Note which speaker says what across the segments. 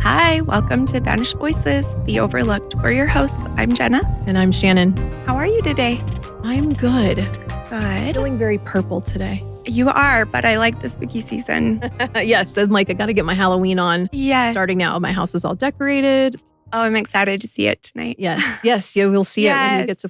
Speaker 1: Hi, welcome to Vanished Voices, The Overlooked. We're your hosts. I'm Jenna.
Speaker 2: And I'm Shannon.
Speaker 1: How are you today?
Speaker 2: I'm good.
Speaker 1: Good.
Speaker 2: Feeling very purple today.
Speaker 1: You are, but I like the spooky season.
Speaker 2: Yes, and I got to get my Halloween on.
Speaker 1: Yes.
Speaker 2: Starting now. My house is all decorated.
Speaker 1: Oh, I'm excited to see it tonight.
Speaker 2: Yes, you will see it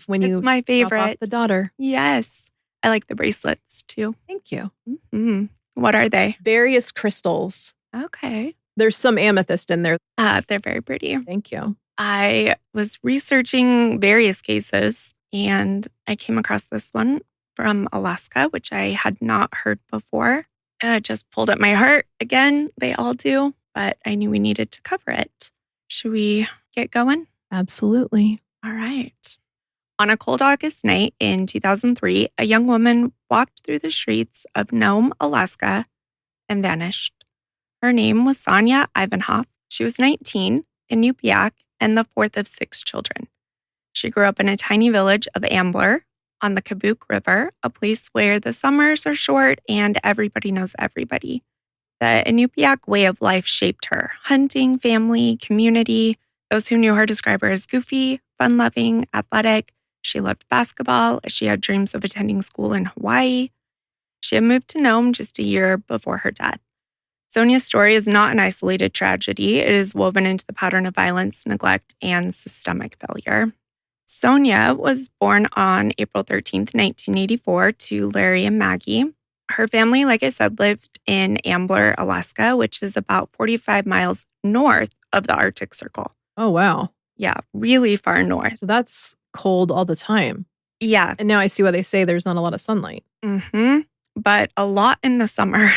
Speaker 2: when you
Speaker 1: It's my favorite.
Speaker 2: drop off the daughter.
Speaker 1: Yes. I like the bracelets too.
Speaker 2: Thank you.
Speaker 1: Mm-hmm. What are they?
Speaker 2: Various crystals.
Speaker 1: Okay.
Speaker 2: There's some amethyst in there.
Speaker 1: They're very pretty.
Speaker 2: Thank you.
Speaker 1: I was researching various cases and I came across this one from Alaska, which I had not heard before. It just pulled at my heart again. They all do, but I knew we needed to cover it. Should we get going?
Speaker 2: Absolutely.
Speaker 1: All right. On a cold August night in 2003, a young woman walked through the streets of Nome, Alaska, and vanished. Her name was Sonya Ivanoff. She was 19, Inupiaq, and the fourth of 6 children. She grew up in a tiny village of Ambler on the Kabuk River, a place where the summers are short and everybody knows everybody. The Inupiaq way of life shaped her. Hunting, family, community. Those who knew her describe her as goofy, fun-loving, athletic. She loved basketball. She had dreams of attending school in Hawaii. She had moved to Nome just a year before her death. Sonya's story is not an isolated tragedy. It is woven into the pattern of violence, neglect, and systemic failure. Sonya was born on April 13th, 1984 to Larry and Maggie. Her family, like I said, lived in Ambler, Alaska, which is about 45 miles north of the Arctic Circle.
Speaker 2: Oh, wow.
Speaker 1: Yeah, really far north.
Speaker 2: So that's cold all the time.
Speaker 1: Yeah.
Speaker 2: And now I see why they say there's not a lot of sunlight.
Speaker 1: Mm-hmm. But a lot in the summer.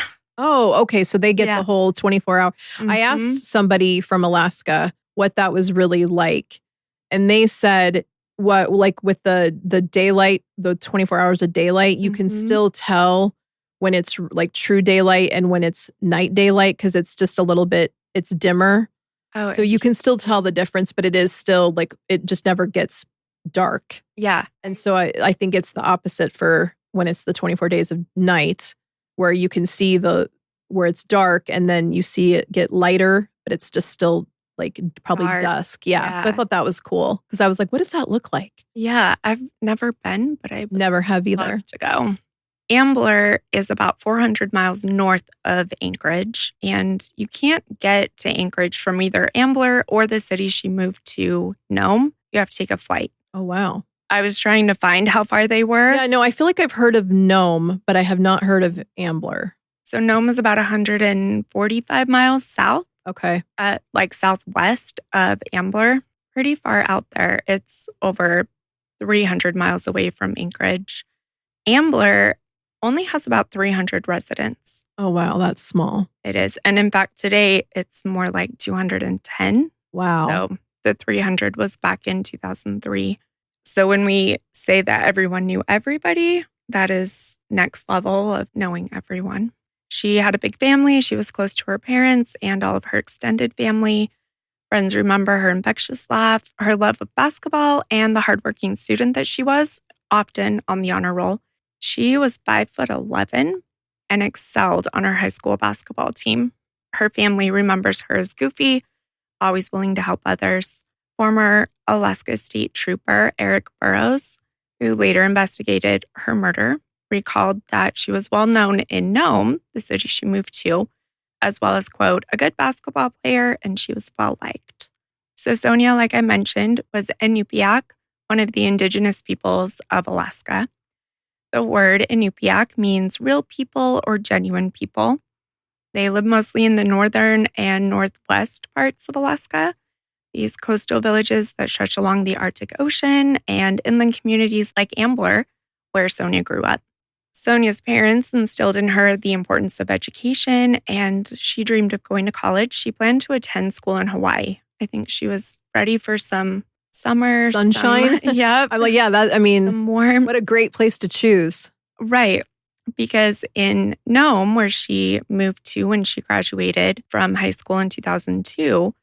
Speaker 2: Oh, okay. So they get the whole 24-hour.
Speaker 1: Mm-hmm.
Speaker 2: I asked somebody from Alaska what that was really like. And they said, what, like with the daylight, the 24 hours of daylight, you can still tell when it's like true daylight and when it's night daylight because it's just a little bit, it's dimmer.
Speaker 1: Oh,
Speaker 2: so you can still tell the difference, but it is still like, it just never gets dark.
Speaker 1: Yeah.
Speaker 2: And so I think it's the opposite for when it's the 24 days of night, where you can see where it's dark and then you see it get lighter, but it's just still like probably
Speaker 1: dark.
Speaker 2: Dusk. Yeah. So I thought that was cool because I was like, what does that look like?
Speaker 1: Yeah. I've never been, but I
Speaker 2: never have either.
Speaker 1: Love to go. Ambler is about 400 miles north of Anchorage, and you can't get to Anchorage from either Ambler or the city she moved to, Nome. You have to take a flight.
Speaker 2: Oh, wow.
Speaker 1: I was trying to find how far they were.
Speaker 2: Yeah, no, I feel like I've heard of Nome, but I have not heard of Ambler.
Speaker 1: So Nome is about 145 miles south.
Speaker 2: Okay.
Speaker 1: Like southwest of Ambler. Pretty far out there. It's over 300 miles away from Anchorage. Ambler only has about 300 residents.
Speaker 2: Oh, wow. That's small.
Speaker 1: It is. And in fact, today it's more like 210.
Speaker 2: Wow.
Speaker 1: So the 300 was back in 2003. So when we say that everyone knew everybody, that is next level of knowing everyone. She had a big family. She was close to her parents and all of her extended family. Friends remember her infectious laugh, her love of basketball, and the hardworking student that she was, often on the honor roll. She was 5'11" and excelled on her high school basketball team. Her family remembers her as goofy, always willing to help others. Former Alaska State Trooper Eric Burrows, who later investigated her murder, recalled that she was well known in Nome, the city she moved to, as well as, quote, a good basketball player, and she was well liked. So Sonya, like I mentioned, was Inupiaq, one of the Indigenous peoples of Alaska. The word Inupiaq means real people or genuine people. They live mostly in the northern and northwest parts of Alaska, these coastal villages that stretch along the Arctic Ocean and inland communities like Ambler, where Sonya grew up. Sonya's parents instilled in her the importance of education, and she dreamed of going to college. She planned to attend school in Hawaii. I think she was ready for some summer
Speaker 2: sunshine.
Speaker 1: Yeah.
Speaker 2: I'm like, yeah,
Speaker 1: warm.
Speaker 2: What a great place to choose.
Speaker 1: Right. Because in Nome, where she moved to when she graduated from high school in 2002,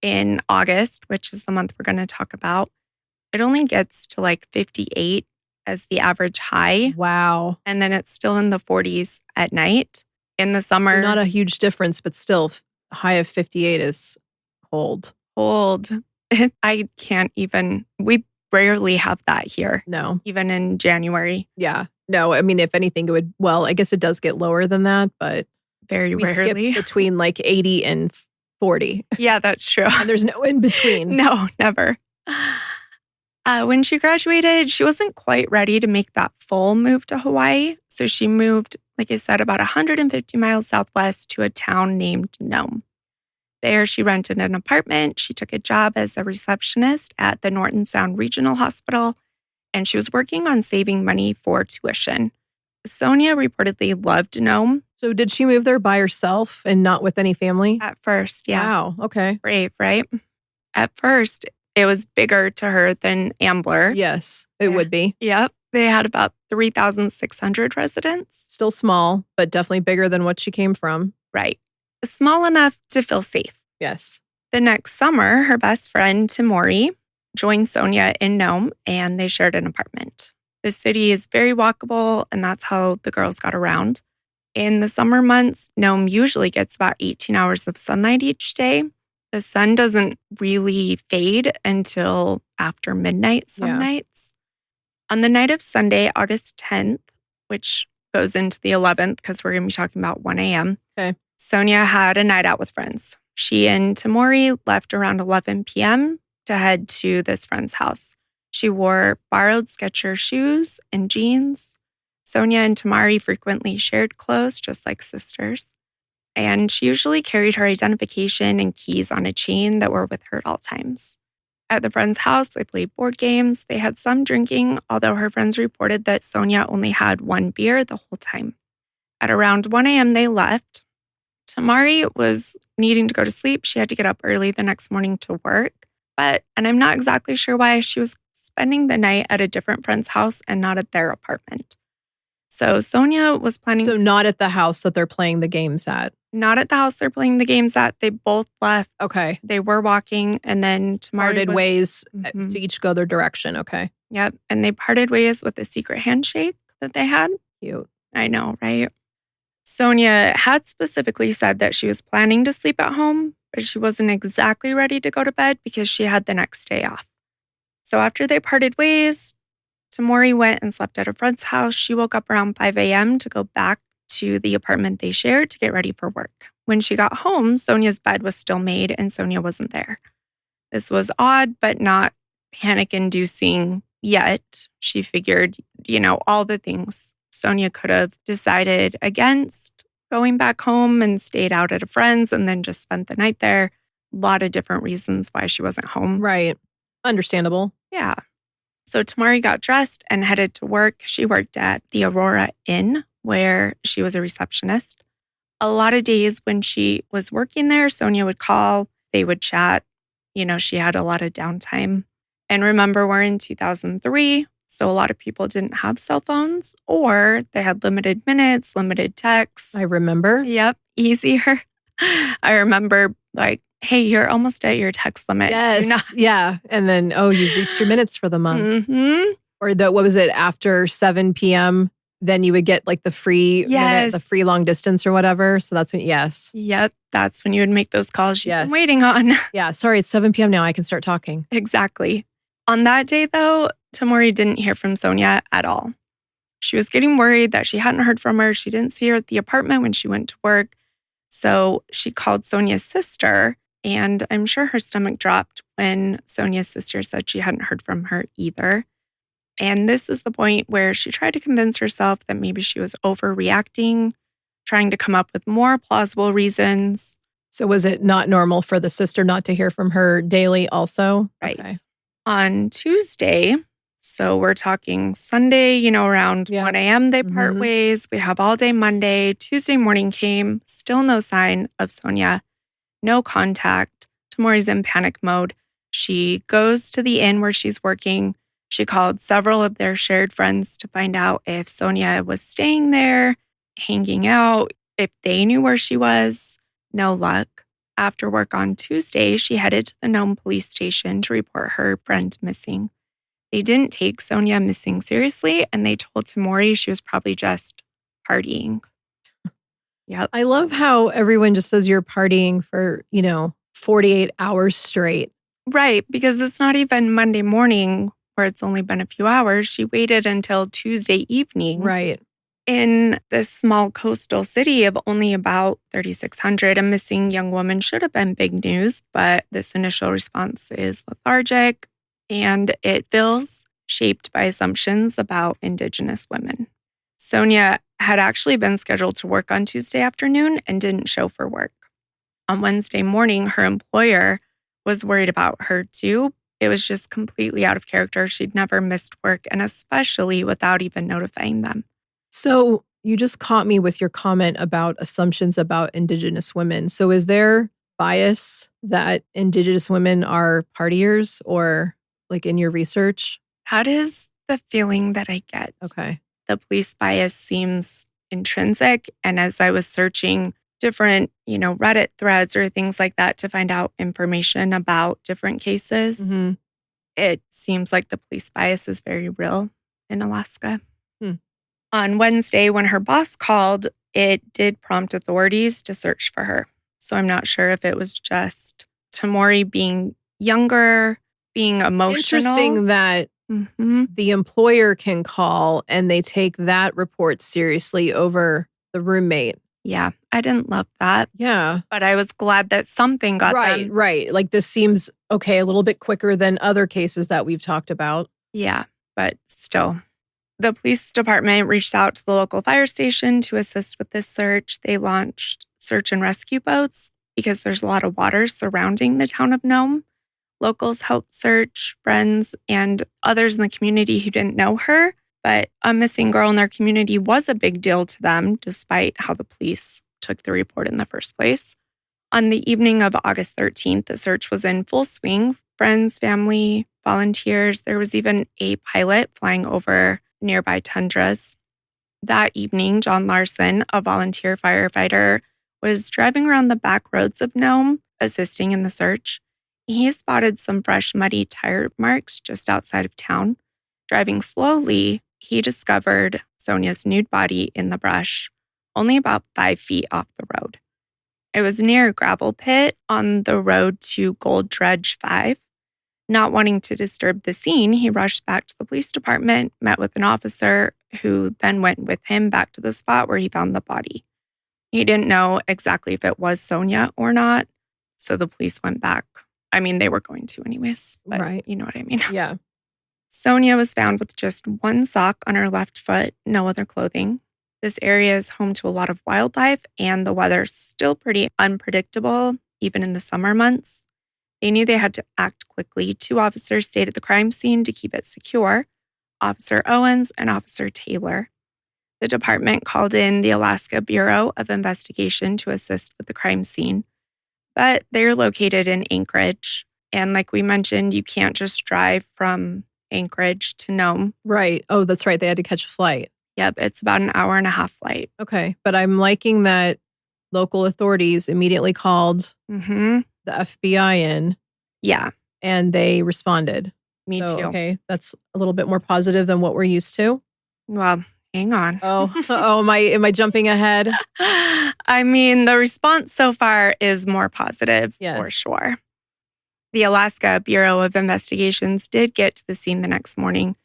Speaker 1: in August, which is the month we're going to talk about, it only gets to like 58 as the average high.
Speaker 2: Wow.
Speaker 1: And then it's still in the 40s at night. In the summer.
Speaker 2: So not a huge difference, but still high of 58 is cold.
Speaker 1: Cold. I can't even, we rarely have that here.
Speaker 2: No.
Speaker 1: Even in January.
Speaker 2: Yeah. No, I mean, if anything, it would, well, I guess it does get lower than that, but
Speaker 1: very
Speaker 2: we
Speaker 1: rarely.
Speaker 2: skip between like 80 and 40.
Speaker 1: Yeah, that's true.
Speaker 2: And there's no in between.
Speaker 1: No, never. When she graduated, she wasn't quite ready to make that full move to Hawaii. So she moved, like I said, about 150 miles southwest to a town named Nome. There, she rented an apartment. She took a job as a receptionist at the Norton Sound Regional Hospital, and she was working on saving money for tuition. Sonya reportedly loved Nome.
Speaker 2: So did she move there by herself and not with any family?
Speaker 1: At first, yeah.
Speaker 2: Wow, okay.
Speaker 1: Brave, right? At first, it was bigger to her than Ambler.
Speaker 2: Yes, it would be.
Speaker 1: Yep. They had about 3,600 residents.
Speaker 2: Still small, but definitely bigger than what she came from.
Speaker 1: Right. Small enough to feel safe.
Speaker 2: Yes.
Speaker 1: The next summer, her best friend, Tamori, joined Sonya in Nome, and they shared an apartment. The city is very walkable, and that's how the girls got around. In the summer months, Nome usually gets about 18 hours of sunlight each day. The sun doesn't really fade until after midnight some nights. On the night of Sunday, August 10th, which goes into the 11th because we're going to be talking about 1 a.m.,
Speaker 2: okay.
Speaker 1: Sonya had a night out with friends. She and Tamori left around 11 p.m. to head to this friend's house. She wore borrowed Skechers shoes and jeans. Sonya and Tamari frequently shared clothes, just like sisters. And she usually carried her identification and keys on a chain that were with her at all times. At the friend's house, they played board games. They had some drinking, although her friends reported that Sonya only had one beer the whole time. At around 1 a.m., they left. Tamari was needing to go to sleep. She had to get up early the next morning to work. And I'm not exactly sure why she was spending the night at a different friend's house and not at their apartment. So Sonya was planning...
Speaker 2: So not at the house that they're playing the games at?
Speaker 1: Not at the house they're playing the games at. They both left.
Speaker 2: Okay.
Speaker 1: They were walking, and then Tamari
Speaker 2: parted ways to each go their direction. Okay.
Speaker 1: Yep. And they parted ways with a secret handshake that they had.
Speaker 2: Cute.
Speaker 1: I know, right? Sonya had specifically said that she was planning to sleep at home, but she wasn't exactly ready to go to bed because she had the next day off. So after they parted ways, Tamori went and slept at a friend's house. She woke up around 5 a.m. to go back to the apartment they shared to get ready for work. When she got home, Sonya's bed was still made and Sonya wasn't there. This was odd, but not panic-inducing yet. She figured, all the things Sonya could have decided against going back home and stayed out at a friend's and then just spent the night there. A lot of different reasons why she wasn't home.
Speaker 2: Right. Understandable.
Speaker 1: Yeah. So Tamari got dressed and headed to work. She worked at the Aurora Inn, where she was a receptionist. A lot of days when she was working there, Sonya would call, they would chat. She had a lot of downtime. And remember, we're in 2003, so a lot of people didn't have cell phones or they had limited minutes, limited texts.
Speaker 2: I remember.
Speaker 1: Yep, easier. I remember hey, you're almost at your text limit.
Speaker 2: Yes, yeah. And then, you've reached your minutes for the month.
Speaker 1: Mm-hmm.
Speaker 2: Or what was it, after 7 p.m., then you would get the free minute, the free long distance or whatever. So that's when, yes.
Speaker 1: Yep, that's when you would make those calls you've been waiting on.
Speaker 2: Yeah, sorry, it's 7 p.m. now. I can start talking.
Speaker 1: Exactly. On that day, though, Tamori didn't hear from Sonya at all. She was getting worried that she hadn't heard from her. She didn't see her at the apartment when she went to work. So she called Sonya's sister, and I'm sure her stomach dropped when Sonya's sister said she hadn't heard from her either. And this is the point where she tried to convince herself that maybe she was overreacting, trying to come up with more plausible reasons.
Speaker 2: So was it not normal for the sister not to hear from her daily also?
Speaker 1: Right.
Speaker 2: Okay.
Speaker 1: On Tuesday, so we're talking Sunday, around 1 a.m. they part ways. We have all day Monday. Tuesday morning came, still no sign of Sonya, no contact. Tamori's in panic mode. She goes to the inn where she's working. She called several of their shared friends to find out if Sonya was staying there, hanging out, if they knew where she was. No luck. After work on Tuesday, she headed to the Nome police station to report her friend missing. They didn't take Sonya missing seriously, and they told Tamori she was probably just partying. Yep.
Speaker 2: I love how everyone just says you're partying for, 48 hours straight.
Speaker 1: Right, because it's not even Monday morning where it's only been a few hours. She waited until Tuesday evening.
Speaker 2: Right.
Speaker 1: In this small coastal city of only about 3,600, a missing young woman should have been big news, but this initial response is lethargic and it feels shaped by assumptions about Indigenous women. Sonya had actually been scheduled to work on Tuesday afternoon and didn't show for work. On Wednesday morning, her employer was worried about her too. It was just completely out of character. She'd never missed work, and especially without even notifying them.
Speaker 2: So you just caught me with your comment about assumptions about Indigenous women. So is there bias that Indigenous women are partiers or like in your research?
Speaker 1: That is the feeling that I get.
Speaker 2: Okay.
Speaker 1: The police bias seems intrinsic. And as I was searching different, Reddit threads or things like that to find out information about different cases, it seems like the police bias is very real in Alaska. On Wednesday, when her boss called, it did prompt authorities to search for her. So I'm not sure if it was just Tamori being younger, being emotional.
Speaker 2: Interesting that the employer can call and they take that report seriously over the roommate.
Speaker 1: Yeah, I didn't love that.
Speaker 2: Yeah.
Speaker 1: But I was glad that something got them.
Speaker 2: Right. Like this seems okay, a little bit quicker than other cases that we've talked about.
Speaker 1: Yeah, but still. The police department reached out to the local fire station to assist with this search. They launched search and rescue boats because there's a lot of water surrounding the town of Nome. Locals helped search, friends and others in the community who didn't know her, but a missing girl in their community was a big deal to them, despite how the police took the report in the first place. On the evening of August 13th, the search was in full swing. Friends, family, volunteers. There was even a pilot flying over nearby tundras. That evening, John Larson, a volunteer firefighter, was driving around the back roads of Nome, assisting in the search. He spotted some fresh, muddy tire marks just outside of town. Driving slowly, he discovered Sonya's nude body in the brush, only about 5 feet off the road. It was near a gravel pit on the road to Gold Dredge 5. Not wanting to disturb the scene, he rushed back to the police department, met with an officer who then went with him back to the spot where he found the body. He didn't know exactly if it was Sonya or not, so the police went back. I mean, they were going to anyways, but
Speaker 2: right.
Speaker 1: You know what I mean?
Speaker 2: Yeah.
Speaker 1: Sonya was found with just one sock on her left foot, no other clothing. This area is home to a lot of wildlife, and the weather's still pretty unpredictable, even in the summer months. They knew they had to act quickly. 2 officers stayed at the crime scene to keep it secure, Officer Owens and Officer Taylor. The department called in the Alaska Bureau of Investigation to assist with the crime scene, but they're located in Anchorage. And like we mentioned, you can't just drive from Anchorage to Nome.
Speaker 2: Right. Oh, that's right. They had to catch a flight.
Speaker 1: Yep, it's about an hour and a half flight.
Speaker 2: Okay. But I'm liking that local authorities immediately called the FBI in.
Speaker 1: Yeah.
Speaker 2: And they responded.
Speaker 1: Me too.
Speaker 2: Okay. That's a little bit more positive than what we're used to.
Speaker 1: Well, hang on.
Speaker 2: Am I jumping ahead?
Speaker 1: I mean, the response so far is more positive, for sure. The Alaska Bureau of Investigations did get to the scene the next morning.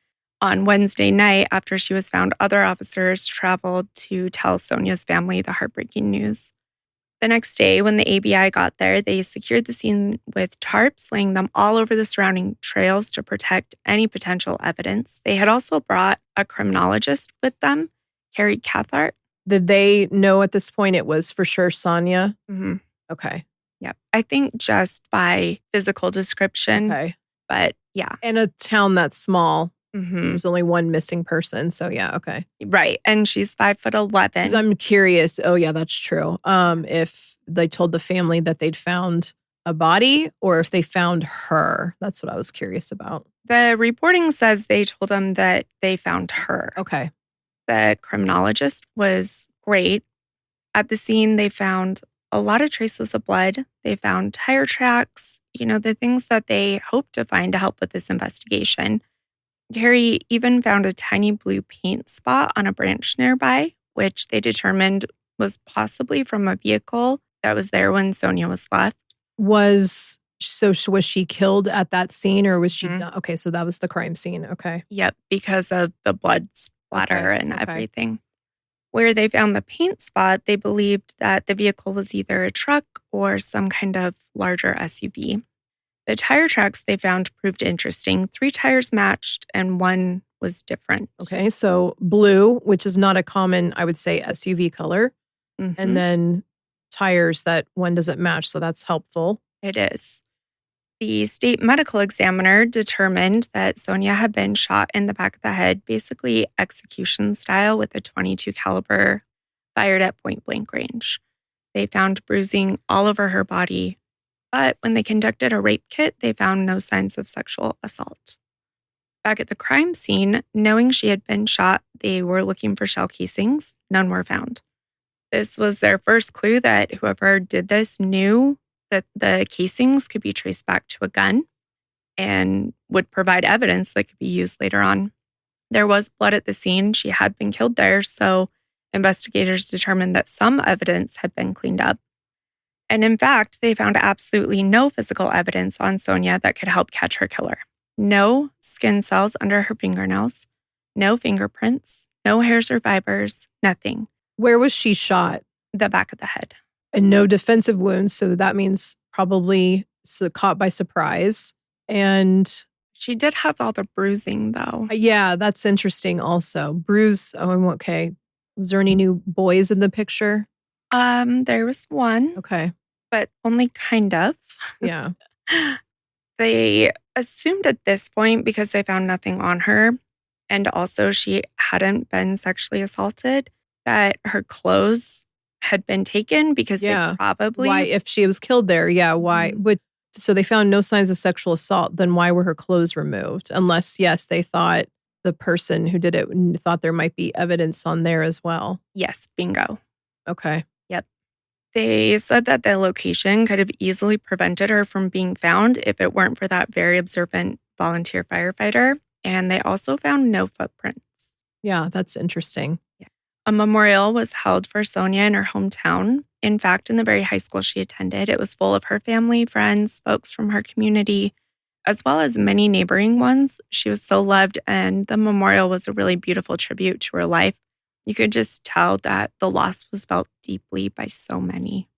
Speaker 1: On Wednesday night, after she was found, other officers traveled to tell Sonya's family the heartbreaking news. The next day, when the ABI got there, they secured the scene with tarps, laying them all over the surrounding trails to protect any potential evidence. They had also brought a criminologist with them, Carrie Cathart.
Speaker 2: Did they know at this point it was for sure Sonya?
Speaker 1: Mm-hmm.
Speaker 2: Okay.
Speaker 1: Yep. I think just by physical description.
Speaker 2: Okay.
Speaker 1: But yeah.
Speaker 2: In a town that's small,
Speaker 1: Mm-hmm.
Speaker 2: there's only one missing person. So yeah, okay.
Speaker 1: Right. And she's 5'11".
Speaker 2: Because I'm curious. Oh yeah, that's true. If they told the family that they'd found a body or if they found her. That's what I was curious about.
Speaker 1: The reporting says they told them that they found her.
Speaker 2: Okay.
Speaker 1: The criminologist was great. At the scene, they found a lot of traces of blood. They found tire tracks, the things that they hoped to find to help with this investigation. Carrie even found a tiny blue paint spot on a branch nearby, which they determined was possibly from a vehicle that was there when Sonya was left.
Speaker 2: Was she killed at that scene or was she
Speaker 1: Mhm.
Speaker 2: done? Okay, so that was the crime scene. Okay.
Speaker 1: Yep, because of the blood splatter
Speaker 2: Okay.
Speaker 1: and
Speaker 2: Okay.
Speaker 1: everything. Where they found the paint spot, they believed that the vehicle was either a truck or some kind of larger SUV. The tire tracks they found proved interesting. 3 tires matched and one was different.
Speaker 2: Okay. So blue, which is not a common, I would say, SUV color.
Speaker 1: Mhm.
Speaker 2: And then tires that one doesn't match. So that's helpful.
Speaker 1: It is. The state medical examiner determined that Sonya had been shot in the back of the head, basically execution style with a .22 caliber fired at point blank range. They found bruising all over her body, but when they conducted a rape kit, they found no signs of sexual assault. Back at the crime scene, knowing she had been shot, they were looking for shell casings. None were found. This was their first clue that whoever did this knew that the casings could be traced back to a gun and would provide evidence that could be used later on. There was blood at the scene. She had been killed there, so investigators determined that some evidence had been cleaned up. And in fact, they found absolutely no physical evidence on Sonya that could help catch her killer. No skin cells under her fingernails, no fingerprints, no hairs or fibers, nothing.
Speaker 2: Where was she shot?
Speaker 1: The back of the head.
Speaker 2: And no defensive wounds. So that means probably caught by surprise. And
Speaker 1: She did have all the bruising, though.
Speaker 2: yeah, that's interesting also. Bruise. Oh, okay. Was there any new boys in the picture?
Speaker 1: There was one,
Speaker 2: Okay.
Speaker 1: but only kind of.
Speaker 2: Yeah.
Speaker 1: They assumed at this point, because they found nothing on her, and also she hadn't been sexually assaulted, that her clothes had been taken because
Speaker 2: Yeah.
Speaker 1: they probably...
Speaker 2: Why, if she was killed there, yeah, why
Speaker 1: Mhm.
Speaker 2: would so they found no signs of sexual assault, then why were her clothes removed? Unless, yes, they thought the person who did it thought there might be evidence on there as well.
Speaker 1: Yes, bingo.
Speaker 2: Okay.
Speaker 1: Yep. They said that the location could have easily prevented her from being found if it weren't for that very observant volunteer firefighter. And they also found no footprints.
Speaker 2: Yeah, that's interesting.
Speaker 1: A memorial was held for Sonya in her hometown. In fact, in the very high school she attended, it was full of her family, friends, folks from her community, as well as many neighboring ones. She was so loved, and the memorial was a really beautiful tribute to her life. You could just tell that the loss was felt deeply by so many.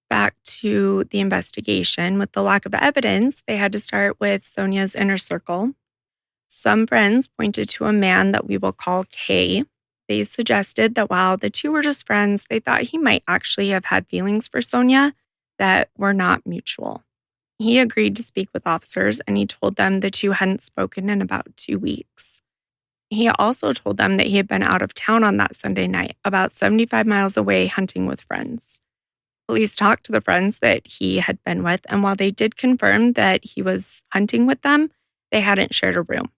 Speaker 1: Back to the investigation. With the lack of evidence, they had to start with Sonya's inner circle. Some friends pointed to a man that we will call K. They suggested that while the two were just friends, they thought he might actually have had feelings for Sonya that were not mutual. He agreed to speak with officers, and he told them the two hadn't spoken in about 2 weeks. He also told them that he had been out of town on that Sunday night, about 75 miles away, hunting with friends. Police talked to the friends that he had been with, and while they did confirm that he was hunting with them, they hadn't shared a room.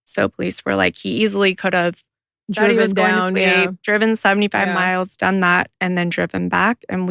Speaker 1: So police were like, he easily could have said he was going to sleep, driven 75 miles, done that, and then driven back, and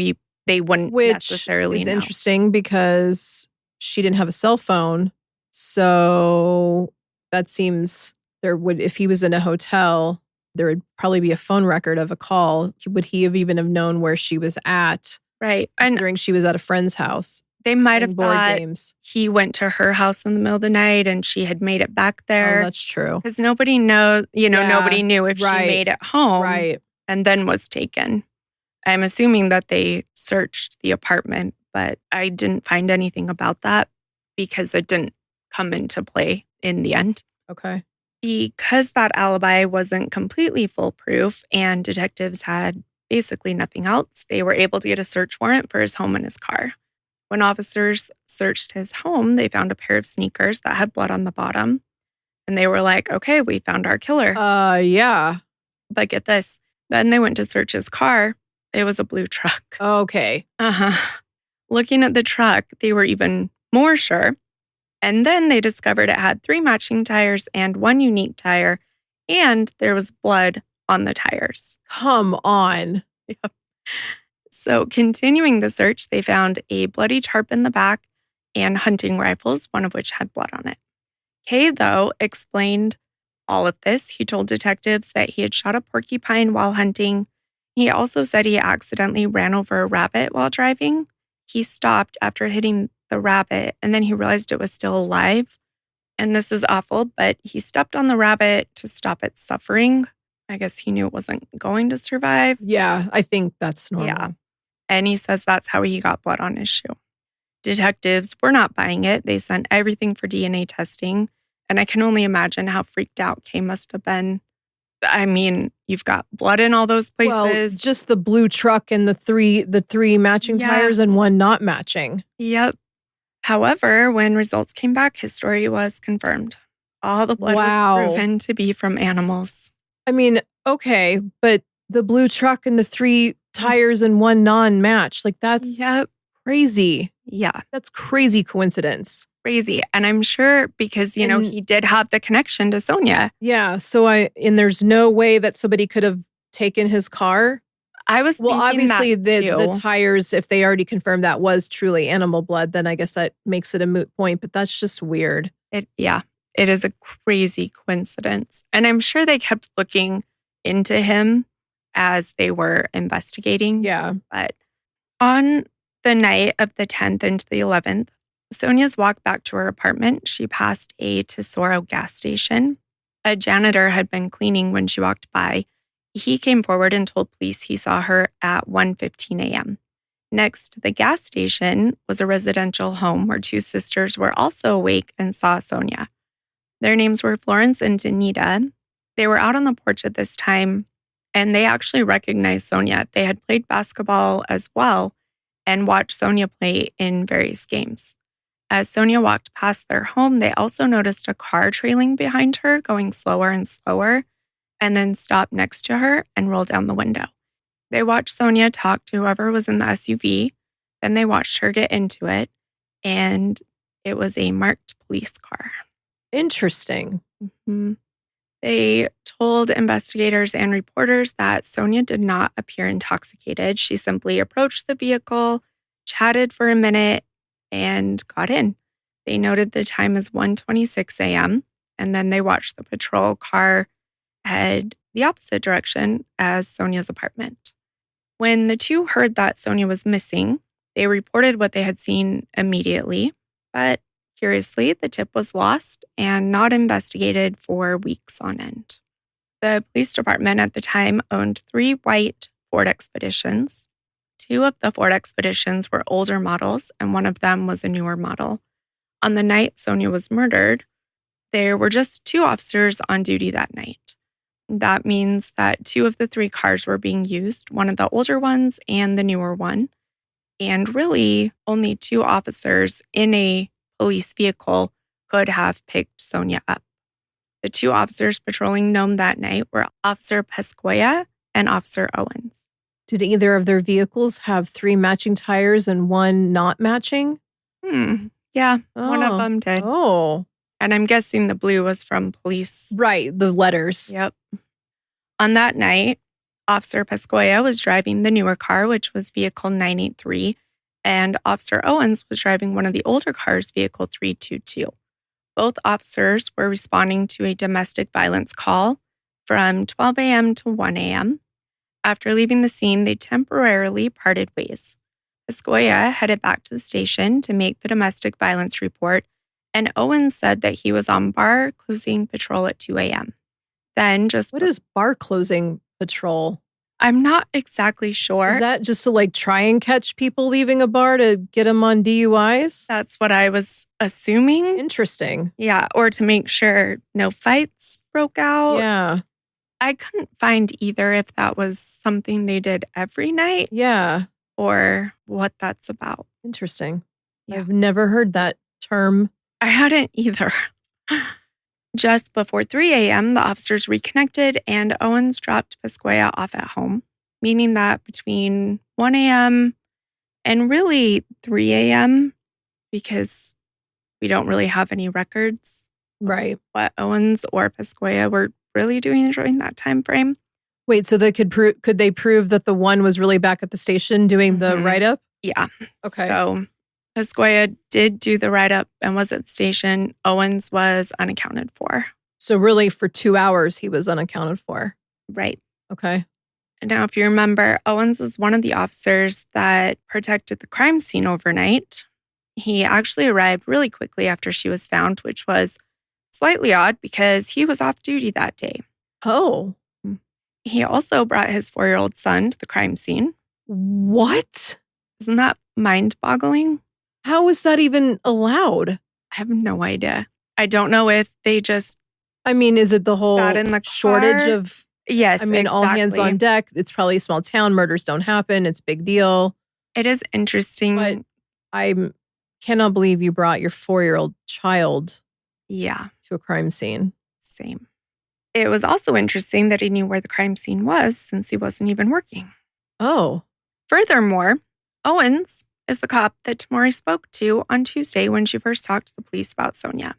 Speaker 1: they wouldn't necessarily know.
Speaker 2: Which is interesting because she didn't have a cell phone, so that seems there would, if he was in a hotel, there would probably be a phone record of a call. Would he have even have known where she was at?
Speaker 1: Right.
Speaker 2: Considering she was at a friend's house.
Speaker 1: They might have thought he went to her house in the middle of the night and she had made it back there.
Speaker 2: Oh, that's true.
Speaker 1: Because nobody knows, nobody knew if she made it home and then was taken. I'm assuming that they searched the apartment, but I didn't find anything about that because it didn't come into play in the end.
Speaker 2: Okay.
Speaker 1: Because that alibi wasn't completely foolproof and detectives had basically nothing else, they were able to get a search warrant for his home and his car. When officers searched his home, they found a pair of sneakers that had blood on the bottom. And they were like, okay, we found our killer.
Speaker 2: Yeah.
Speaker 1: But get this. Then they went to search his car. It was a blue truck.
Speaker 2: Okay.
Speaker 1: Looking at the truck, they were even more sure. And then they discovered it had 3 matching tires and 1 unique tire. And there was blood on the tires.
Speaker 2: Come on.
Speaker 1: Yep. So continuing the search, they found a bloody tarp in the back and hunting rifles, one of which had blood on it. Kay, though, explained all of this. He told detectives that he had shot a porcupine while hunting. He also said he accidentally ran over a rabbit while driving. He stopped after hitting the rabbit, and then he realized it was still alive. And this is awful, but he stepped on the rabbit to stop its suffering. I guess he knew it wasn't going to survive.
Speaker 2: Yeah, I think that's normal.
Speaker 1: Yeah. And he says that's how he got blood on his shoe. Detectives were not buying it. They sent everything for DNA testing. And I can only imagine how freaked out Kay must have been. I mean, you've got blood in all those places.
Speaker 2: Well, just the blue truck and the three matching tires and one not matching.
Speaker 1: Yep. However, when results came back, his story was confirmed. All the blood was proven to be from animals.
Speaker 2: I mean, okay, but the blue truck and the 3 tires and one non-match, like that's crazy.
Speaker 1: Yeah.
Speaker 2: That's crazy coincidence.
Speaker 1: Crazy. And I'm sure because, you know, he did have the connection to Sonya.
Speaker 2: Yeah. So there's no way that somebody could have taken his car.
Speaker 1: I was thinking
Speaker 2: obviously
Speaker 1: that too.
Speaker 2: The tires, if they already confirmed that was truly animal blood, then I guess that makes it a moot point, but that's just weird.
Speaker 1: It is a crazy coincidence. And I'm sure they kept looking into him as they were investigating.
Speaker 2: Yeah.
Speaker 1: But on the night of the 10th into the 11th, Sonya's walked back to her apartment. She passed a Tesoro gas station. A janitor had been cleaning when she walked by. He came forward and told police he saw her at 1:15 a.m. Next to the gas station was a residential home where 2 sisters were also awake and saw Sonya. Their names were Florence and Danita. They were out on the porch at this time, and they actually recognized Sonya. They had played basketball as well and watched Sonya play in various games. As Sonya walked past their home, they also noticed a car trailing behind her, going slower and slower, and then stopped next to her and rolled down the window. They watched Sonya talk to whoever was in the SUV. Then they watched her get into it, and it was a marked police car.
Speaker 2: Interesting.
Speaker 1: Mm-hmm. They told investigators and reporters that Sonya did not appear intoxicated. She simply approached the vehicle, chatted for a minute, and got in. They noted the time as 1:26 a.m., and then they watched the patrol car head the opposite direction as Sonya's apartment. When the 2 heard that Sonya was missing, they reported what they had seen immediately, but curiously, the tip was lost and not investigated for weeks on end. The police department at the time owned 3 white Ford Expeditions. 2 of the Ford Expeditions were older models, and one of them was a newer model. On the night Sonya was murdered, there were just 2 officers on duty that night. That means that 2 of the 3 cars were being used, one of the older ones and the newer one. And really, only 2 officers in a police vehicle could have picked Sonya up. The 2 officers patrolling Nome that night were Officer Pescoya and Officer Owens.
Speaker 2: Did either of their vehicles have 3 matching tires and one not matching?
Speaker 1: Yeah, one of them did.
Speaker 2: Oh.
Speaker 1: And I'm guessing the blue was from police.
Speaker 2: Right, the letters.
Speaker 1: Yep. On that night, Officer Pescoya was driving the newer car, which was vehicle 983, and Officer Owens was driving one of the older cars, vehicle 322. Both officers were responding to a domestic violence call from 12 a.m. to 1 a.m. After leaving the scene, they temporarily parted ways. Pescoya headed back to the station to make the domestic violence report, and Owens said that he was on bar closing patrol at 2 a.m. Then
Speaker 2: What is bar closing patrol?
Speaker 1: I'm not exactly sure.
Speaker 2: Is that just to try and catch people leaving a bar to get them on DUIs?
Speaker 1: That's what I was assuming.
Speaker 2: Interesting.
Speaker 1: Yeah, or to make sure no fights broke out.
Speaker 2: Yeah.
Speaker 1: I couldn't find either if that was something they did every night.
Speaker 2: Yeah.
Speaker 1: Or what that's about.
Speaker 2: Interesting.
Speaker 1: Yeah.
Speaker 2: I've never heard that term.
Speaker 1: I hadn't either. Just before 3 a.m., the officers reconnected and Owens dropped Pescoya off at home, meaning that between 1 a.m. and really 3 a.m., because we don't really have any records,
Speaker 2: right?
Speaker 1: What Owens or Pescoya were really doing during that time frame.
Speaker 2: Wait, so they could they prove that the one was really back at the station doing the write-up?
Speaker 1: Yeah.
Speaker 2: Okay.
Speaker 1: So Pescoya did do the write-up and was at the station. Owens was unaccounted for.
Speaker 2: So really for 2 hours, he was unaccounted for.
Speaker 1: Right.
Speaker 2: Okay.
Speaker 1: Now, if you remember, Owens was one of the officers that protected the crime scene overnight. He actually arrived really quickly after she was found, which was slightly odd because he was off duty that day.
Speaker 2: Oh.
Speaker 1: He also brought his 4-year-old son to the crime scene.
Speaker 2: What?
Speaker 1: Isn't that mind-boggling?
Speaker 2: How is that even allowed?
Speaker 1: I have no idea. I don't know if they just
Speaker 2: is it the whole
Speaker 1: sat in the
Speaker 2: shortage
Speaker 1: car?
Speaker 2: of...
Speaker 1: Yes,
Speaker 2: all hands on deck. It's probably a small town. Murders don't happen. It's a big deal.
Speaker 1: It is interesting.
Speaker 2: But I cannot believe you brought your 4-year-old child to a crime scene.
Speaker 1: Same. It was also interesting that he knew where the crime scene was since he wasn't even working.
Speaker 2: Oh.
Speaker 1: Furthermore, Owens is the cop that Tamari spoke to on Tuesday when she first talked to the police about Sonya.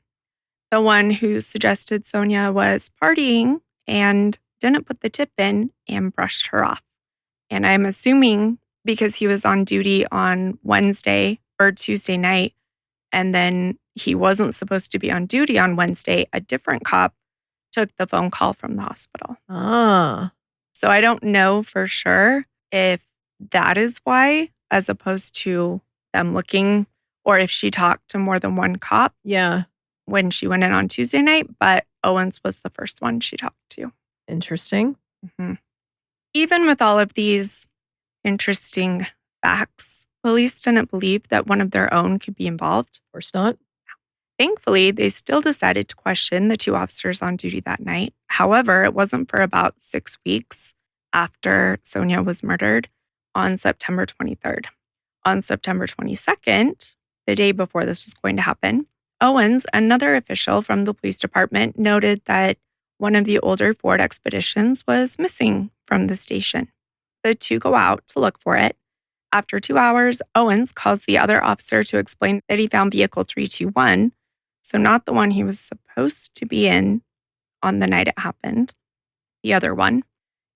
Speaker 1: The one who suggested Sonya was partying and didn't put the tip in and brushed her off. And I'm assuming because he was on duty on Wednesday or Tuesday night, and then he wasn't supposed to be on duty on Wednesday, a different cop took the phone call from the hospital.
Speaker 2: Ah.
Speaker 1: So I don't know for sure if that is why, as opposed to them looking, or if she talked to more than one cop.
Speaker 2: Yeah.
Speaker 1: When she went in on Tuesday night, but Owens was the first one she talked to.
Speaker 2: Interesting.
Speaker 1: Mm-hmm. Even with all of these interesting facts, police didn't believe that one of their own could be involved.
Speaker 2: Of course not.
Speaker 1: Thankfully, they still decided to question the 2 officers on duty that night. However, it wasn't for about 6 weeks after Sonya was murdered on September 23rd. On September 22nd, the day before this was going to happen, Owens, another official from the police department, noted that one of the older Ford Expeditions was missing from the station. The 2 go out to look for it. After 2 hours, Owens calls the other officer to explain that he found vehicle 321, so not the one he was supposed to be in on the night it happened, the other one,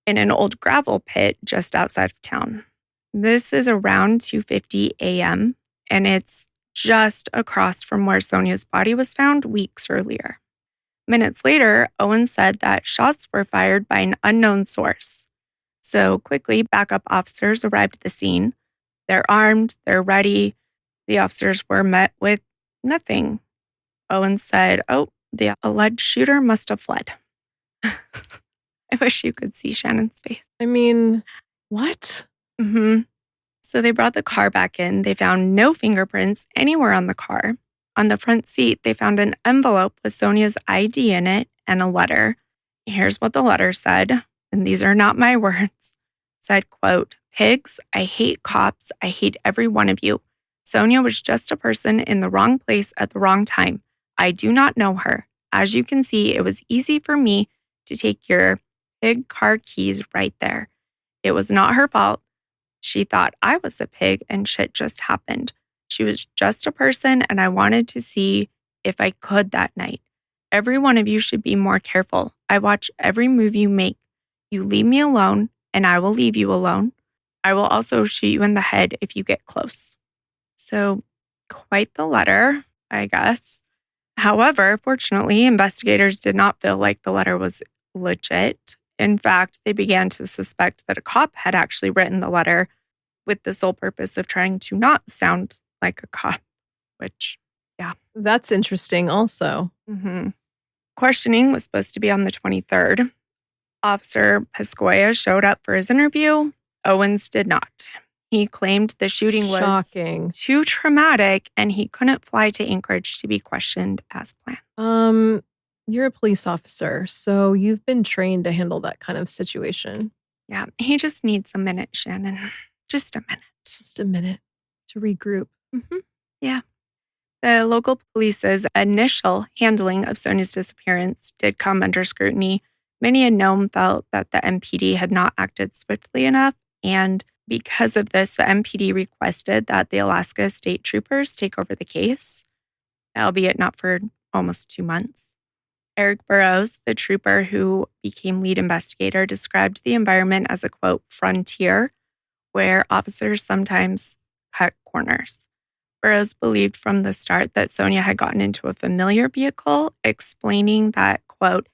Speaker 1: in an old gravel pit just outside of town. This is around 2:50 a.m., and it's just across from where Sonya's body was found weeks earlier. Minutes later, Owens said that shots were fired by an unknown source. So quickly, backup officers arrived at the scene. They're armed, they're ready. The officers were met with nothing. Owens said, "Oh, the alleged shooter must have fled." I wish you could see Shannon's face.
Speaker 2: What?
Speaker 1: Mm-hmm. So they brought the car back in. They found no fingerprints anywhere on the car. On the front seat, they found an envelope with Sonya's ID in it and a letter. Here's what the letter said, and these are not my words. It said, quote, "Pigs, I hate cops. I hate every one of you. Sonya was just a person in the wrong place at the wrong time. I do not know her. As you can see, it was easy for me to take your pig car keys right there. It was not her fault. She thought I was a pig and shit just happened. She was just a person and I wanted to see if I could that night. Every one of you should be more careful. I watch every move you make. You leave me alone and I will leave you alone. I will also shoot you in the head if you get close." So quite the letter, I guess. However, fortunately, investigators did not feel like the letter was legit. In fact, they began to suspect that a cop had actually written the letter with the sole purpose of trying to not sound like a cop, which, yeah.
Speaker 2: That's interesting also.
Speaker 1: Mm-hmm. Questioning was supposed to be on the 23rd. Officer Pescoya showed up for his interview. Owens did not. He claimed the shooting was
Speaker 2: Shocking.
Speaker 1: Too traumatic and he couldn't fly to Anchorage to be questioned as planned.
Speaker 2: You're a police officer, so you've been trained to handle that kind of situation.
Speaker 1: Yeah, he just needs a minute, Shannon. Just a minute.
Speaker 2: Just a minute to regroup.
Speaker 1: Mm-hmm. Yeah. The local police's initial handling of Sonya's disappearance did come under scrutiny. Many in Nome felt that the MPD had not acted swiftly enough, and because of this, the MPD requested that the Alaska State Troopers take over the case, albeit not for almost 2 months. Eric Burrows, the trooper who became lead investigator, described the environment as a, quote, frontier, where officers sometimes cut corners. Burrows believed from the start that Sonya had gotten into a familiar vehicle, explaining that, quote,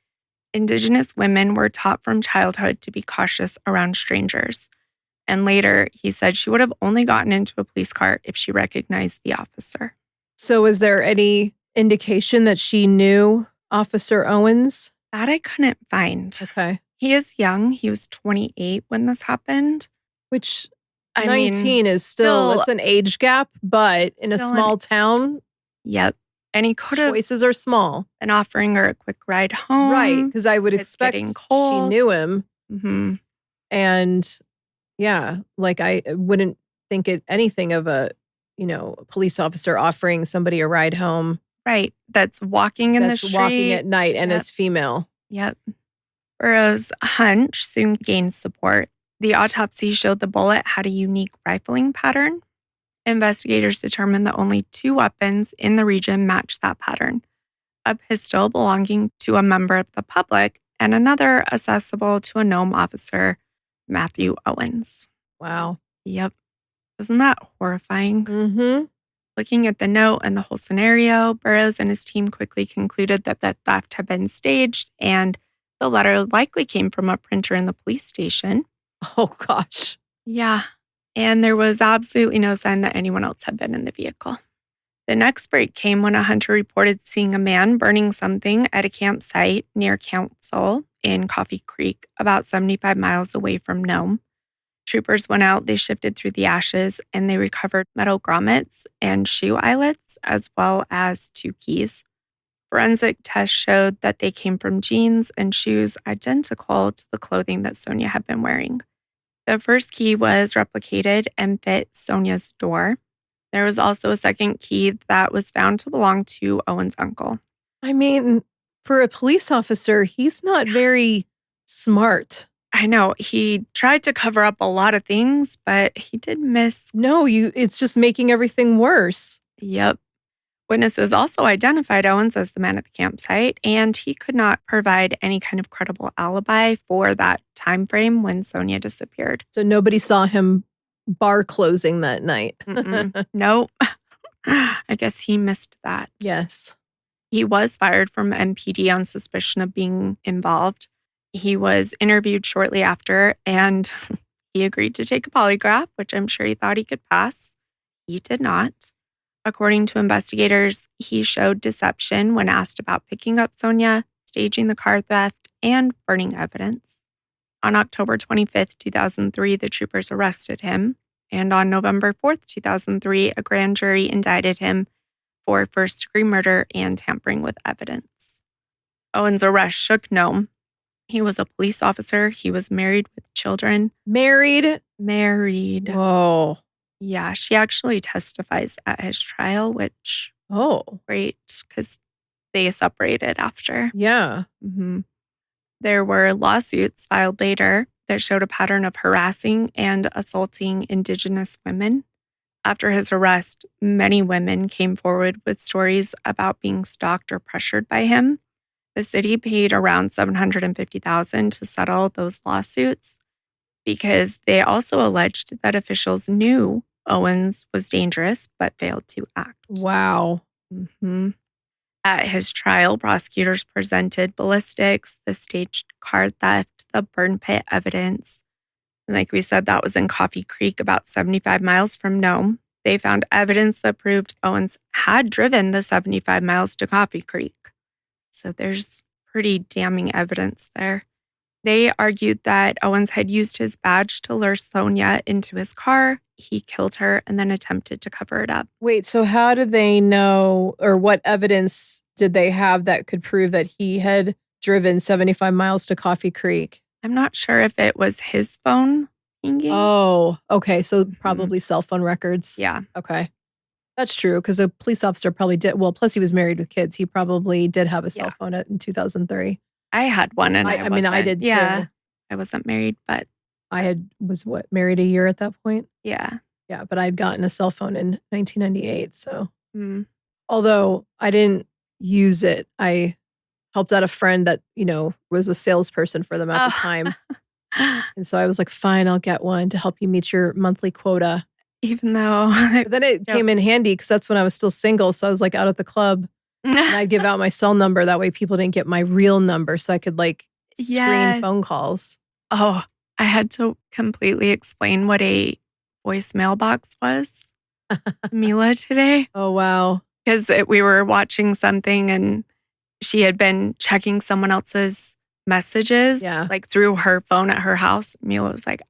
Speaker 1: Indigenous women were taught from childhood to be cautious around strangers. And later, he said she would have only gotten into a police car if she recognized the officer.
Speaker 2: So is there any indication that she knew Officer Owens?
Speaker 1: That I couldn't find.
Speaker 2: Okay.
Speaker 1: He is young. He was 28 when this happened.
Speaker 2: Which
Speaker 1: 19
Speaker 2: 19 is still, it's an age gap, but in a small town.
Speaker 1: Yep. And he could have
Speaker 2: choices are small.
Speaker 1: been offering her a quick ride home.
Speaker 2: Right. Because I would expect she knew him.
Speaker 1: Mm-hmm.
Speaker 2: And yeah, like I wouldn't think anything of a police officer offering somebody a ride home.
Speaker 1: Right. That's walking in the street.
Speaker 2: Walking at night and is female.
Speaker 1: Yep. Burroughs' hunch soon gained support. The autopsy showed the bullet had a unique rifling pattern. Investigators determined that only 2 weapons in the region matched that pattern: a pistol belonging to a member of the public and another accessible to a Nome officer, Matthew Owens.
Speaker 2: Wow.
Speaker 1: Yep. Isn't that horrifying?
Speaker 2: Mm-hmm.
Speaker 1: Looking at the note and the whole scenario, Burroughs and his team quickly concluded that the theft had been staged, and the letter likely came from a printer in the police station.
Speaker 2: Oh, gosh.
Speaker 1: Yeah. And there was absolutely no sign that anyone else had been in the vehicle. The next break came when a hunter reported seeing a man burning something at a campsite near Council in Coffee Creek, about 75 miles away from Nome. Troopers went out, they shifted through the ashes, and they recovered metal grommets and shoe eyelets, as well as 2 keys. Forensic tests showed that they came from jeans and shoes identical to the clothing that Sonya had been wearing. The first key was replicated and fit Sonya's door. There was also a second key that was found to belong to Owen's uncle.
Speaker 2: I mean, for a police officer, he's not very smart.
Speaker 1: I know. He tried to cover up a lot of things, but he did miss.
Speaker 2: No, it's just making everything worse.
Speaker 1: Yep. Witnesses also identified Owens as the man at the campsite, and he could not provide any kind of credible alibi for that time frame when Sonya disappeared.
Speaker 2: So nobody saw him bar closing that night.
Speaker 1: Nope. I guess he missed that.
Speaker 2: Yes.
Speaker 1: He was fired from MPD on suspicion of being involved. He was interviewed shortly after, and he agreed to take a polygraph, which I'm sure he thought he could pass. He did not. According to investigators, he showed deception when asked about picking up Sonya, staging the car theft, and burning evidence. On October 25th, 2003, the troopers arrested him, and on November 4th, 2003, a grand jury indicted him for first-degree murder and tampering with evidence. Owens' arrest shook Nome. He was a police officer. He was married with children.
Speaker 2: Married?
Speaker 1: Married.
Speaker 2: Whoa.
Speaker 1: Yeah, she actually testifies at his trial, which great, because they separated after.
Speaker 2: Yeah.
Speaker 1: Mm-hmm. There were lawsuits filed later that showed a pattern of harassing and assaulting Indigenous women. After his arrest, many women came forward with stories about being stalked or pressured by him. The city paid around $750,000 to settle those lawsuits because they also alleged that officials knew Owens was dangerous but failed to act.
Speaker 2: Wow.
Speaker 1: Mm-hmm. At his trial, prosecutors presented ballistics, the staged car theft, the burn pit evidence. And like we said, that was in Coffee Creek, about 75 miles from Nome. They found evidence that proved Owens had driven the 75 miles to Coffee Creek. So there's pretty damning evidence there. They argued that Owens had used his badge to lure Sonya into his car. He killed her and then attempted to cover it up.
Speaker 2: Wait, so how did they know, or what evidence did they have that could prove that he had driven 75 miles to Coffee Creek?
Speaker 1: I'm not sure if it was his phone pinging.
Speaker 2: Oh, okay. So probably cell phone records.
Speaker 1: Yeah.
Speaker 2: Okay. That's true, because a police officer probably did. Well, plus he was married with kids. He probably did have a cell phone in 2003.
Speaker 1: I had one, and I mean,
Speaker 2: I did too.
Speaker 1: Yeah, I wasn't married, but
Speaker 2: I was married a year at that point.
Speaker 1: Yeah.
Speaker 2: Yeah, but I'd gotten a cell phone in 1998. So, although I didn't use it, I helped out a friend that was a salesperson for them at the time, and so I was like, "Fine, I'll get one to help you meet your monthly quota."
Speaker 1: Even though
Speaker 2: but then it came in handy because that's when I was still single. So I was like out at the club And I'd give out my cell number. That way people didn't get my real number. So I could like screen
Speaker 1: Yes.
Speaker 2: phone calls.
Speaker 1: Oh, I had to completely explain what a voicemail box was to Mila today.
Speaker 2: Oh, wow.
Speaker 1: Because we were watching something and she had been checking someone else's messages like through her phone at her house. Mila was like,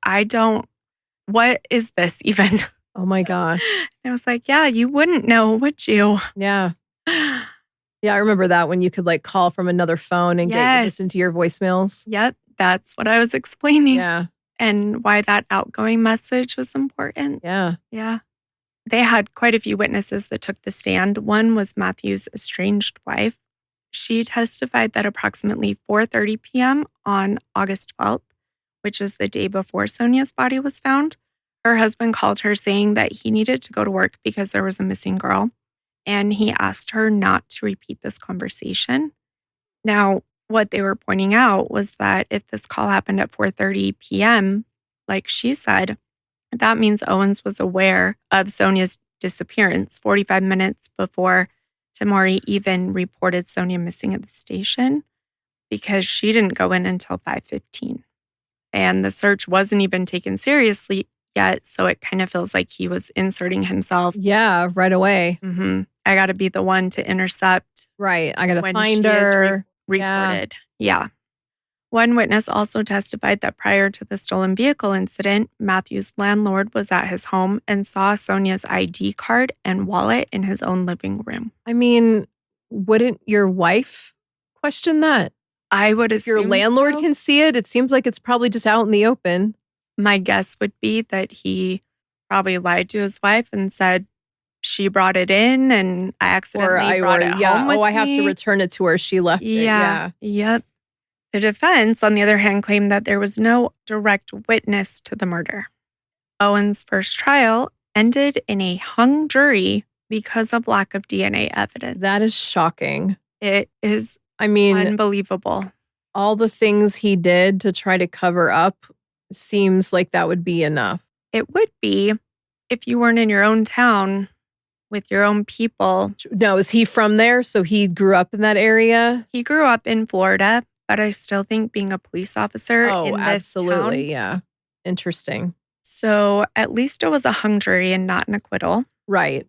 Speaker 1: what is this even?
Speaker 2: Oh my gosh.
Speaker 1: And I was like, yeah, you wouldn't know, would you?
Speaker 2: Yeah. Yeah, I remember that when you could like call from another phone and get listen to your voicemails.
Speaker 1: Yep, that's what I was explaining.
Speaker 2: Yeah.
Speaker 1: And why that outgoing message was important.
Speaker 2: Yeah.
Speaker 1: Yeah. They had quite a few witnesses that took the stand. One was Matthew's estranged wife. She testified that approximately 4:30 p.m. on August 12th, which is the day before Sonia's body was found, her husband called her saying that he needed to go to work because there was a missing girl. And he asked her not to repeat this conversation. Now, what they were pointing out was that if this call happened at 4:30 p.m., like she said, that means Owens was aware of Sonia's disappearance 45 minutes before Tamari even reported Sonia missing at the station, because she didn't go in until 5:15. And the search wasn't even taken seriously yet, so it kind of feels like he was inserting himself.
Speaker 2: Yeah, right away.
Speaker 1: I got to be the one to intercept.
Speaker 2: Right. I got to find her.
Speaker 1: Reported. Yeah. One witness also testified that prior to the stolen vehicle incident, Matthew's landlord was at his home and saw Sonia's ID card and wallet in his own living room.
Speaker 2: I mean, wouldn't your wife question that?
Speaker 1: I would assume
Speaker 2: your landlord can see it. It seems like it's probably just out in the open.
Speaker 1: My guess would be that he probably lied to his wife and said she brought it in and I accidentally brought it home with me.
Speaker 2: I have to return it to her. She left it. Yeah.
Speaker 1: Yep. The defense, on the other hand, claimed that there was no direct witness to the murder. Owen's first trial ended in a hung jury because of lack of DNA evidence.
Speaker 2: That is shocking.
Speaker 1: It is, unbelievable.
Speaker 2: All the things he did to try to cover up seems like that would be enough.
Speaker 1: It would be if you weren't in your own town with your own people.
Speaker 2: No, is he from there? So he grew up in that area?
Speaker 1: He grew up in Florida, but I still think being a police officer in this town.
Speaker 2: Yeah. Interesting.
Speaker 1: So at least it was a hung jury and not an acquittal.
Speaker 2: Right.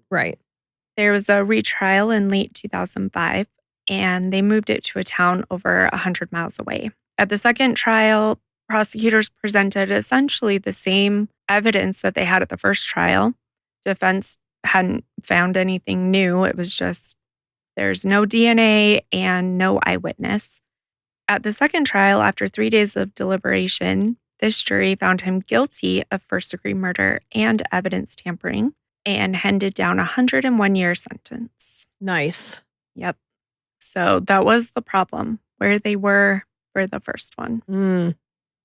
Speaker 1: There was a retrial in late 2005, and they moved it to a town over 100 miles away. At the second trial, prosecutors presented essentially the same evidence that they had at the first trial. Defense hadn't found anything new. It was just there's no DNA and no eyewitness. At the second trial, after 3 days of deliberation, this jury found him guilty of first-degree murder and evidence tampering and handed down a 101-year sentence.
Speaker 2: Nice.
Speaker 1: Yep. So that was the problem, where they were for the first one.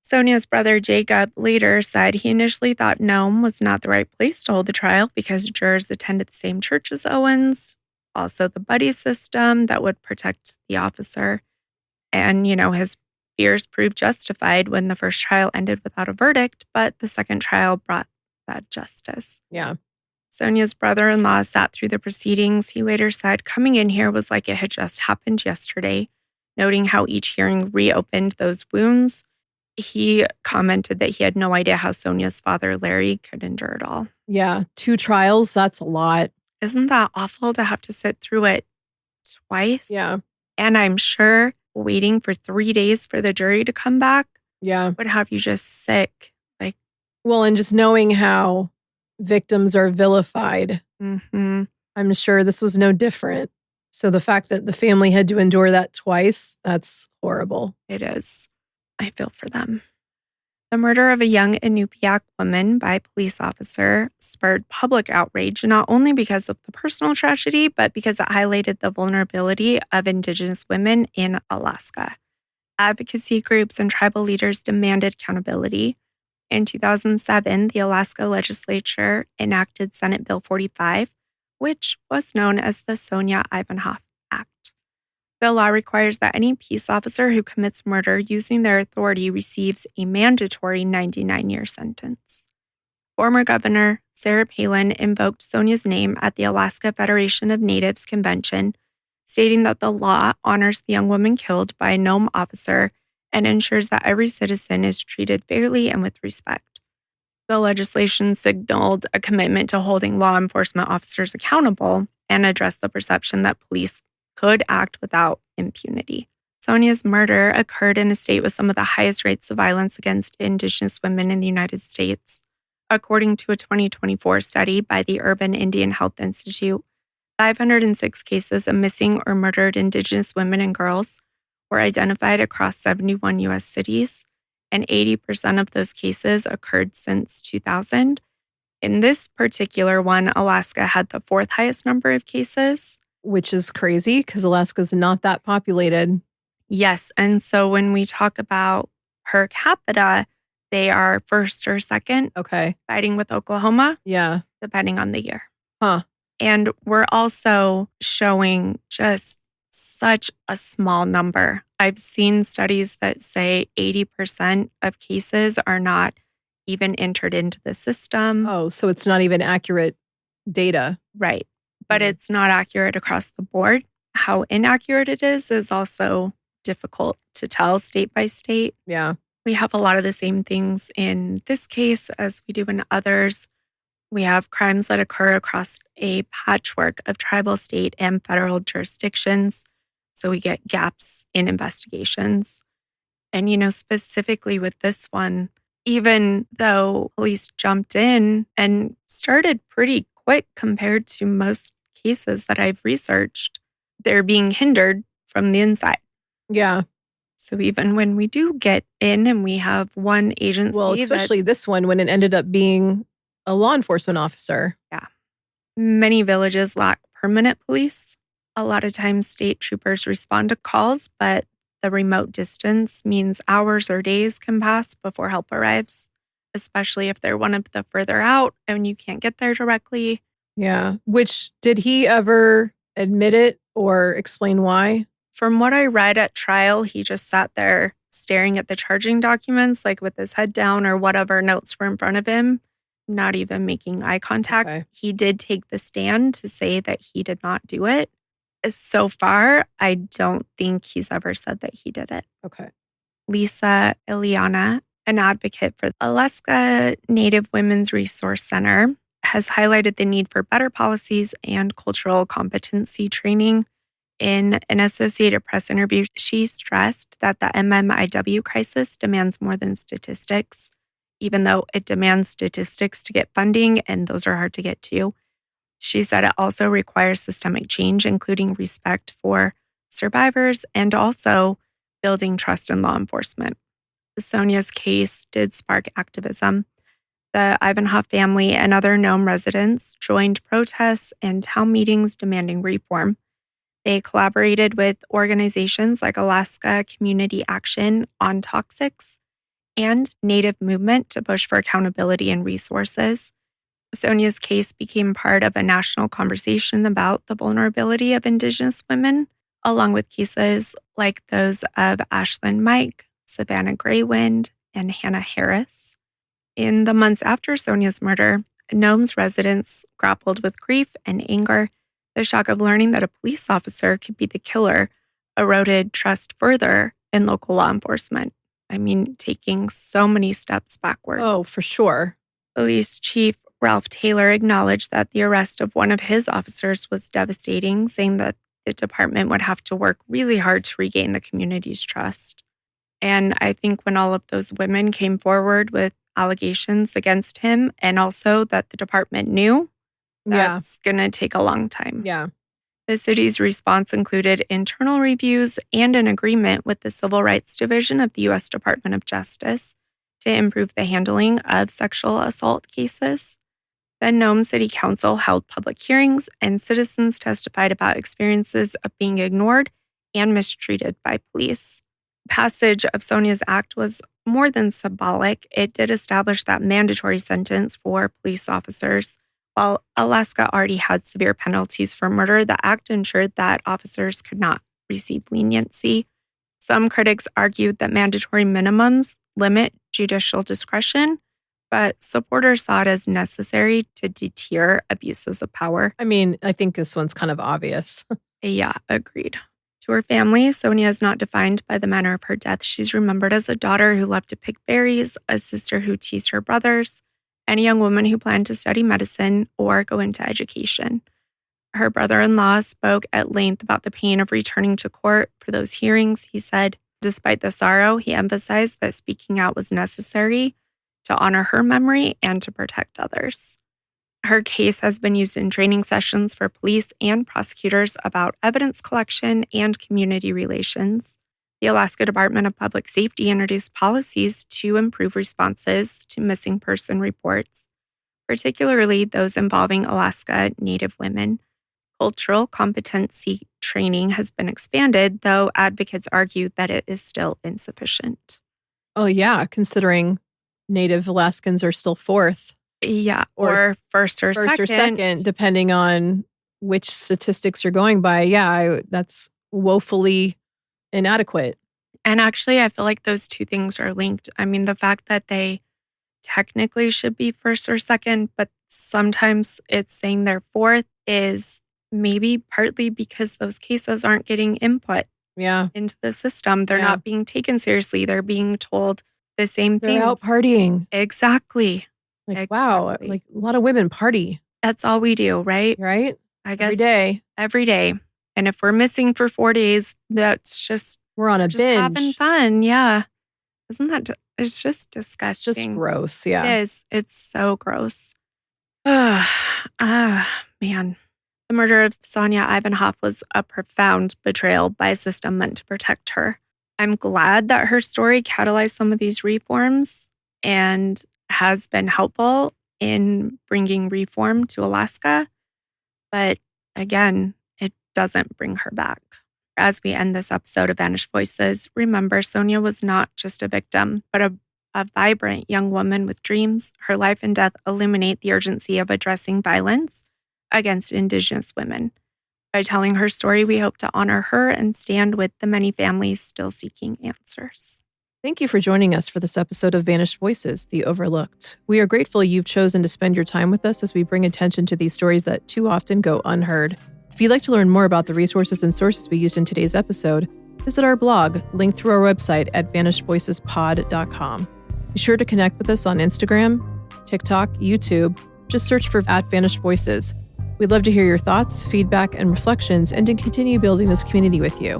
Speaker 1: Sonia's brother, Jacob, later said he initially thought Nome was not the right place to hold the trial because jurors attended the same church as Owens, also the buddy system that would protect the officer. And, his fears proved justified when the first trial ended without a verdict, but the second trial brought that justice.
Speaker 2: Yeah.
Speaker 1: Sonia's brother-in-law sat through the proceedings. He later said, coming in here was like it had just happened yesterday, noting how each hearing reopened those wounds. He commented that he had no idea how Sonia's father, Larry, could endure it all.
Speaker 2: Yeah. 2 trials, that's a lot.
Speaker 1: Isn't that awful to have to sit through it twice?
Speaker 2: Yeah.
Speaker 1: And I'm sure waiting for 3 days for the jury to come back would have you just sick.
Speaker 2: And just knowing how victims are vilified, I'm sure this was no different. So the fact that the family had to endure that twice, that's horrible.
Speaker 1: It is. I feel for them. The murder of a young Inupiaq woman by a police officer spurred public outrage, not only because of the personal tragedy, but because it highlighted the vulnerability of Indigenous women in Alaska. Advocacy groups and tribal leaders demanded accountability. In 2007, the Alaska legislature enacted Senate Bill 45, which was known as the Sonya Ivanoff Act. The law requires that any peace officer who commits murder using their authority receives a mandatory 99-year sentence. Former Governor Sarah Palin invoked Sonia's name at the Alaska Federation of Natives Convention, stating that the law honors the young woman killed by a Nome officer and ensures that every citizen is treated fairly and with respect. The legislation signaled a commitment to holding law enforcement officers accountable and address the perception that police could act without impunity. Sonya's murder occurred in a state with some of the highest rates of violence against Indigenous women in the United States. According to a 2024 study by the Urban Indian Health Institute, 506 cases of missing or murdered Indigenous women and girls were identified across 71 U.S. cities, and 80% of those cases occurred since 2000. In this particular one, Alaska had the fourth highest number of cases.
Speaker 2: Which is crazy because Alaska's not that populated.
Speaker 1: Yes, and so when we talk about per capita, they are first or second, fighting with Oklahoma, depending on the year. And we're also showing just such a small number. I've seen studies that say 80% of cases are not even entered into the system.
Speaker 2: Oh, so it's not even accurate data.
Speaker 1: Right. But it's not accurate across the board. How inaccurate it is also difficult to tell state by state.
Speaker 2: Yeah.
Speaker 1: We have a lot of the same things in this case as we do in others. We have crimes that occur across a patchwork of tribal, state, and federal jurisdictions. So we get gaps in investigations. And, specifically with this one, even though police jumped in and started pretty quick compared to most cases that I've researched, they're being hindered from the inside.
Speaker 2: Yeah.
Speaker 1: So even when we do get in and we have one agency...
Speaker 2: Well, especially this one when it ended up being a law enforcement officer.
Speaker 1: Yeah. Many villages lack permanent police. A lot of times state troopers respond to calls, but the remote distance means hours or days can pass before help arrives, especially if they're one of the further out and you can't get there directly.
Speaker 2: Yeah. Which, did he ever admit it or explain why?
Speaker 1: From what I read at trial, he just sat there staring at the charging documents, like with his head down or whatever notes were in front of him, not even making eye contact.
Speaker 2: Okay.
Speaker 1: He did take the stand to say that he did not do it. So far, I don't think he's ever said that he did it.
Speaker 2: Okay.
Speaker 1: Lisa Iliana, an advocate for Alaska Native Women's Resource Center, has highlighted the need for better policies and cultural competency training. In an Associated Press interview, she stressed that the MMIW crisis demands more than statistics, even though it demands statistics to get funding, and those are hard to get to. She said it also requires systemic change, including respect for survivors and also building trust in law enforcement. Sonya's case did spark activism. The Ivanoff family and other Nome residents joined protests and town meetings demanding reform. They collaborated with organizations like Alaska Community Action on Toxics and Native Movement to push for accountability and resources. Sonya's case became part of a national conversation about the vulnerability of Indigenous women, along with cases like those of Ashlyn Mike, Savannah Graywind, and Hannah Harris. In the months after Sonya's murder, Nome's residents grappled with grief and anger. The shock of learning that a police officer could be the killer eroded trust further in local law enforcement. I mean, taking so many steps backwards.
Speaker 2: Oh, for sure.
Speaker 1: Police Chief Ralph Taylor acknowledged that the arrest of one of his officers was devastating, saying that the department would have to work really hard to regain the community's trust. And I think when all of those women came forward with allegations against him, and also that the department knew, that's going to take a long time.
Speaker 2: Yeah.
Speaker 1: The city's response included internal reviews and an agreement with the Civil Rights Division of the U.S. Department of Justice to improve the handling of sexual assault cases. The Nome City Council held public hearings, and citizens testified about experiences of being ignored and mistreated by police. Passage of Sonya's act was more than symbolic. It did establish that mandatory sentence for police officers. While Alaska already had severe penalties for murder, the act ensured that officers could not receive leniency. Some critics argued that mandatory minimums limit judicial discretion, but supporters saw it as necessary to deter abuses of power.
Speaker 2: I mean, I think this one's kind of obvious.
Speaker 1: Yeah, agreed. To her family, Sonya is not defined by the manner of her death. She's remembered as a daughter who loved to pick berries, a sister who teased her brothers, and a young woman who planned to study medicine or go into education. Her brother-in-law spoke at length about the pain of returning to court for those hearings. He said, despite the sorrow, he emphasized that speaking out was necessary to honor her memory and to protect others. Her case has been used in training sessions for police and prosecutors about evidence collection and community relations. The Alaska Department of Public Safety introduced policies to improve responses to missing person reports, particularly those involving Alaska Native women. Cultural competency training has been expanded, though advocates argue that it is still insufficient.
Speaker 2: Oh, yeah, considering Native Alaskans are still fourth.
Speaker 1: Yeah, or first or second,
Speaker 2: depending on which statistics you're going by. Yeah, that's woefully inadequate.
Speaker 1: And actually, I feel like those two things are linked. I mean, the fact that they technically should be first or second, but sometimes it's saying they're fourth is maybe partly because those cases aren't getting input into the system. They're not being taken seriously. They're being told the same things.
Speaker 2: They're out partying.
Speaker 1: Exactly.
Speaker 2: Wow, like a lot of women party.
Speaker 1: That's all we do, right?
Speaker 2: Right?
Speaker 1: I guess
Speaker 2: every day.
Speaker 1: And if we're missing for 4 days, that's just
Speaker 2: we're on a
Speaker 1: just
Speaker 2: binge.
Speaker 1: Having fun. Yeah. Isn't that it's just disgusting.
Speaker 2: It's just gross. Yeah.
Speaker 1: It is. It's so gross. Man. The murder of Sonya Ivanoff was a profound betrayal by a system meant to protect her. I'm glad that her story catalyzed some of these reforms and has been helpful in bringing reform to Alaska. But again, it doesn't bring her back. As we end this episode of Vanished Voices, remember Sonya was not just a victim, but a vibrant young woman with dreams. Her life and death illuminate the urgency of addressing violence against Indigenous women. By telling her story, we hope to honor her and stand with the many families still seeking answers.
Speaker 2: Thank you for joining us for this episode of Vanished Voices, The Overlooked. We are grateful you've chosen to spend your time with us as we bring attention to these stories that too often go unheard. If you'd like to learn more about the resources and sources we used in today's episode, visit our blog, linked through our website at vanishedvoicespod.com. Be sure to connect with us on Instagram, TikTok, YouTube. Just search for @VanishedVoices. We'd love to hear your thoughts, feedback, and reflections, and to continue building this community with you.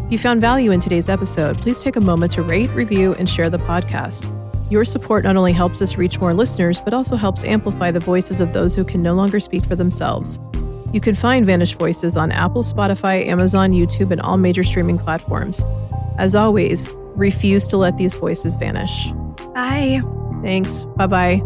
Speaker 2: If you found value in today's episode, please take a moment to rate, review, and share the podcast. Your support not only helps us reach more listeners, but also helps amplify the voices of those who can no longer speak for themselves. You can find Vanished Voices on Apple, Spotify, Amazon, YouTube, and all major streaming platforms. As always, refuse to let these voices vanish.
Speaker 1: Bye.
Speaker 2: Thanks. Bye-bye.